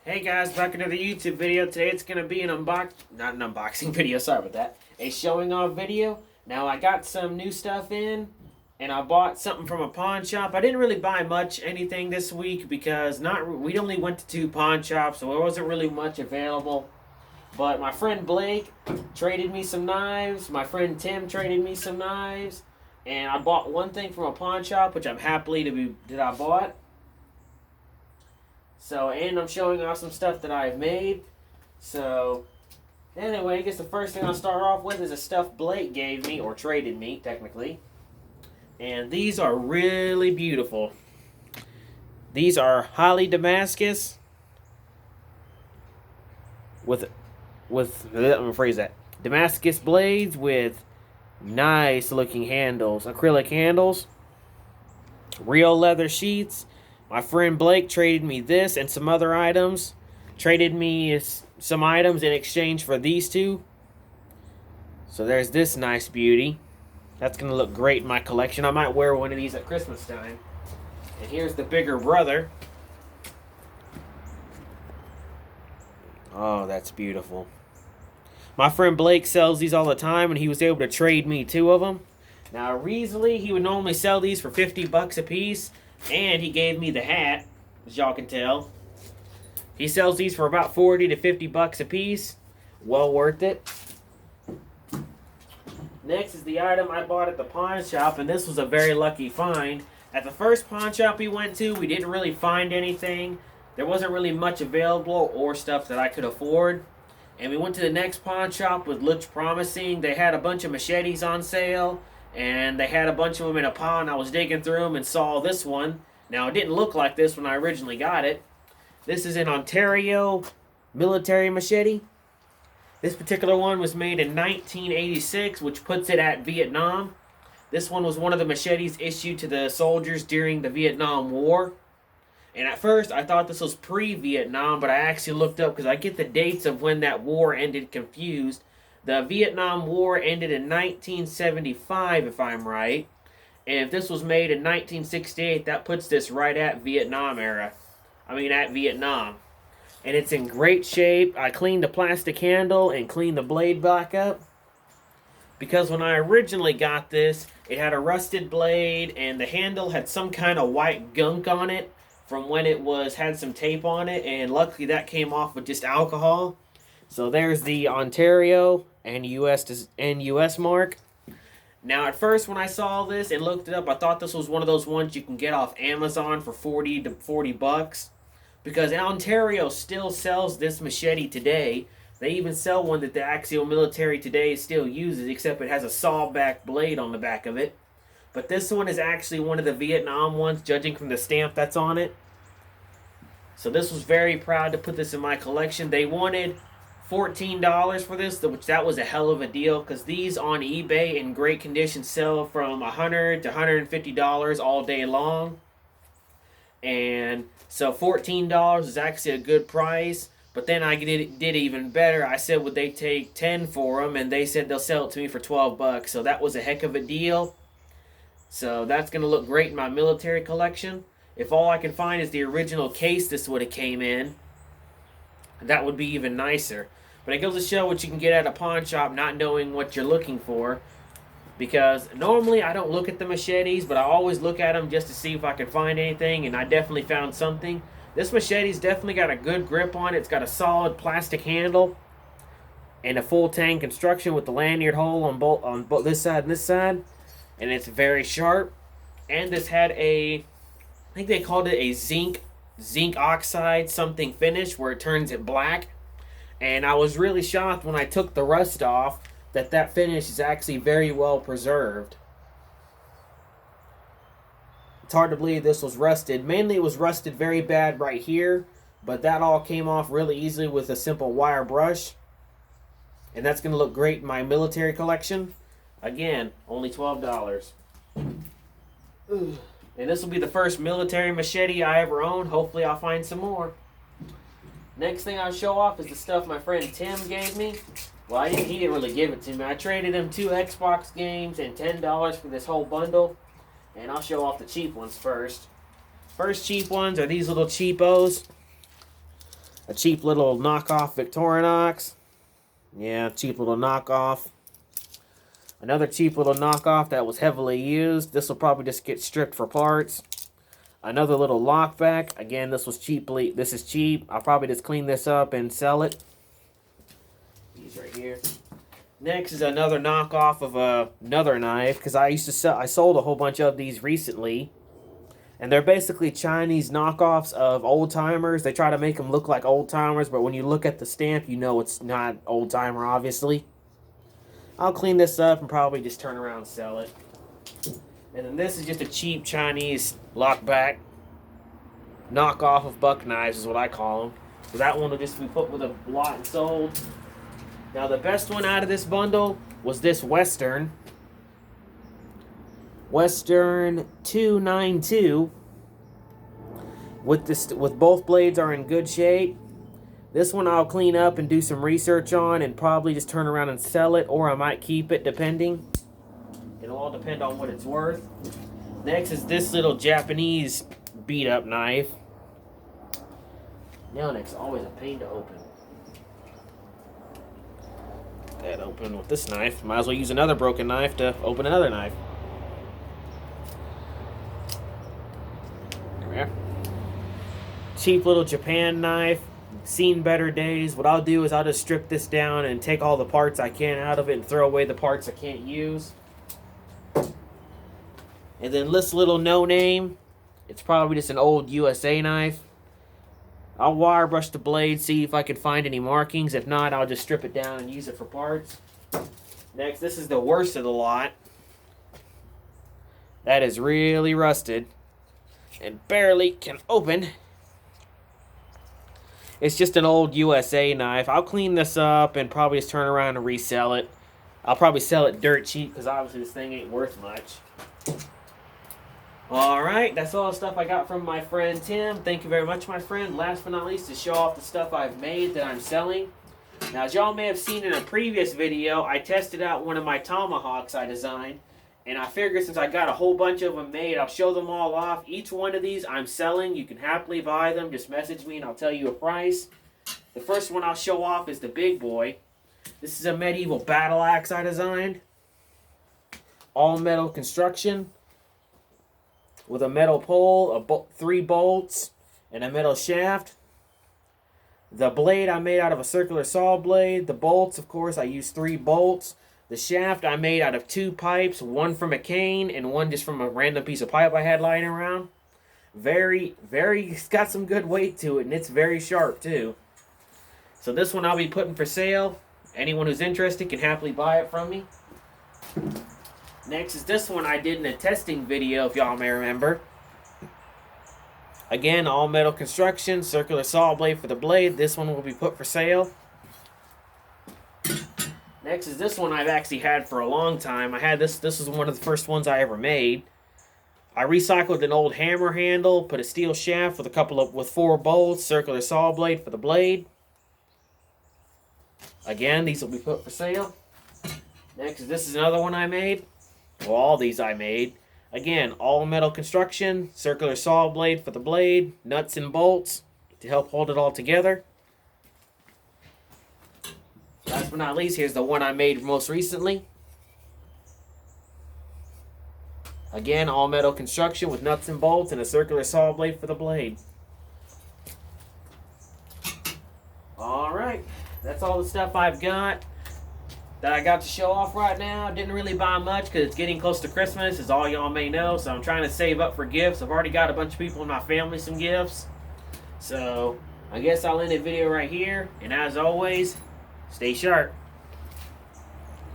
Hey guys, back into the YouTube video. Today it's going to be not an unboxing video, sorry about that. A showing off video. Now I got some new stuff in, and I bought something from a pawn shop. I didn't really buy anything this week because we only went to 2 pawn shops, so there wasn't really much available. But my friend Blake traded me some knives, my friend Tim traded me some knives, and I bought one thing from a pawn shop, which I'm happy that I bought. So, and I'm showing off some stuff that I've made. So, anyway, I guess the first thing I'll start off with is a stuff Blake gave me, or traded me, technically. And these are really beautiful. These are Holly Damascus let me rephrase that. Damascus blades with nice looking handles, acrylic handles, real leather sheaths. My friend Blake traded me this and some other items. Traded me some items in exchange for these two. So there's this nice beauty. That's going to look great in my collection. I might wear one of these at Christmas time. And here's the bigger brother. Oh, that's beautiful. My friend Blake sells these all the time, and he was able to trade me 2 of them. Now, easily, he would normally sell these for $50 a piece. And he gave me the hat, as y'all can tell. He sells these for about $40 to $50 a piece. Well worth it. Next is the item I bought at the pawn shop, and this was a very lucky find. At the first pawn shop we went to, we didn't really find anything. There wasn't really much available or stuff that I could afford. And we went to the next pawn shop, which looked promising. They had a bunch of machetes on sale. And they had a bunch of them in a pile. I was digging through them and saw this one. Now, it didn't look like this when I originally got it. This is an Ontario military machete. This particular one was made in 1986, which puts it at Vietnam. This one was one of the machetes issued to the soldiers during the Vietnam War. And at first, I thought this was pre-Vietnam, but I actually looked up because I get the dates of when that war ended confused. The Vietnam War ended in 1975, if I'm right. And if this was made in 1968, that puts this right at Vietnam era. At Vietnam. And it's in great shape. I cleaned the plastic handle and cleaned the blade back up. Because when I originally got this, it had a rusted blade and the handle had some kind of white gunk on it from when it had some tape on it. And luckily that came off with just alcohol. So there's the Ontario and US mark. Now, at first, when I saw this and looked it up, I thought this was one of those ones you can get off Amazon for $40 to $40. Because Ontario still sells this machete today. They even sell one that the Axial Military today still uses, except it has a sawback blade on the back of it. But this one is actually one of the Vietnam ones, judging from the stamp that's on it. So this was very proud to put this in my collection. They wanted $14 for this, which that was a hell of a deal because these on eBay in great condition sell from $100 to $150 all day long. And so $14 is actually a good price. But then I did even better. I said, would they take 10 for them? And they said they'll sell it to me for $12. So that was a heck of a deal. So that's going to look great in my military collection. If all I can find is the original case this would have came in, that would be even nicer. But it goes to show what you can get at a pawn shop not knowing what you're looking for. Because normally I don't look at the machetes, but I always look at them just to see if I can find anything. And I definitely found something. This machete's definitely got a good grip on it. It's got a solid plastic handle. And a full tang construction with the lanyard hole on both this side and this side. And it's very sharp. And this had I think they called it a zinc oxide something finish where it turns it black. And I was really shocked when I took the rust off that finish is actually very well preserved. It's hard to believe this was rusted. Mainly it was rusted very bad right here, but that all came off really easily with a simple wire brush. And that's going to look great in my military collection. Again, only $12. And this will be the first military machete I ever owned. Hopefully I'll find some more. Next thing I'll show off is the stuff my friend Tim gave me. Well, he didn't really give it to me. I traded him 2 Xbox games and $10 for this whole bundle. And I'll show off the cheap ones first. First cheap ones are these little cheapos. A cheap little knockoff Victorinox. Yeah, cheap little knockoff. Another cheap little knockoff that was heavily used. This will probably just get stripped for parts. Another little lockback. Again, this was cheaply. This is cheap. I'll probably just clean this up and sell it. These right here. Next is another knockoff of another knife, because I sold a whole bunch of these recently. And they're basically Chinese knockoffs of old-timers. They try to make them look like old-timers, but when you look at the stamp, you know it's not old-timer, obviously. I'll clean this up and probably just turn around and sell it. And then this is just a cheap Chinese lockback knockoff of buck knives is what I call them. So that one will just be put with a lot and sold. Now the best one out of this bundle was this Western 292. With both blades are in good shape. This one I'll clean up and do some research on and probably just turn around and sell it, or I might keep it depending. It'll all depend on what it's worth. Next is this little Japanese beat up knife. Nail nick's always a pain to open. That open with this knife. Might as well use another broken knife to open another knife. There we are. Cheap little Japan knife. Seen better days. What I'll do is I'll just strip this down and take all the parts I can out of it and throw away the parts I can't use. And then this little no name, it's probably just an old USA knife. I'll wire brush the blade, see if I can find any markings. If not, I'll just strip it down and use it for parts. Next, this is the worst of the lot. That is really rusted and barely can open. It's just an old USA knife. I'll clean this up and probably just turn around and resell it. I'll probably sell it dirt cheap because obviously this thing ain't worth much. Alright, that's all the stuff I got from my friend Tim. Thank you very much, my friend. Last but not least, to show off the stuff I've made that I'm selling. Now, as y'all may have seen in a previous video, I tested out one of my tomahawks I designed. And I figured since I got a whole bunch of them made, I'll show them all off. Each one of these I'm selling. You can happily buy them. Just message me and I'll tell you a price. The first one I'll show off is the big boy. This is a medieval battle axe I designed. All metal construction. With a metal pole, 3 bolts, and a metal shaft. The blade I made out of a circular saw blade. The bolts, of course, I used 3 bolts. The shaft I made out of 2 pipes, one from a cane and one just from a random piece of pipe I had lying around. It's got some good weight to it, and it's very sharp too. So this one I'll be putting for sale. Anyone who's interested can happily buy it from me. Next is this one I did in a testing video, if y'all may remember. Again, all metal construction, circular saw blade for the blade. This one will be put for sale. Next is this one I've actually had for a long time. I had this was one of the first ones I ever made. I recycled an old hammer handle, put a steel shaft with 4 bolts, circular saw blade for the blade. Again, these will be put for sale. Next, this is another one I made. Well, all these I made. Again, all metal construction, circular saw blade for the blade, nuts and bolts to help hold it all together. Last but not least, here's the one I made most recently. Again, all metal construction with nuts and bolts and a circular saw blade for the blade. Alright, that's all the stuff I've got that I got to show off right now. Didn't really buy much because it's getting close to Christmas, as all y'all may know, so I'm trying to save up for gifts. I've already got a bunch of people in my family some gifts. So, I guess I'll end the video right here, and as always, stay sharp.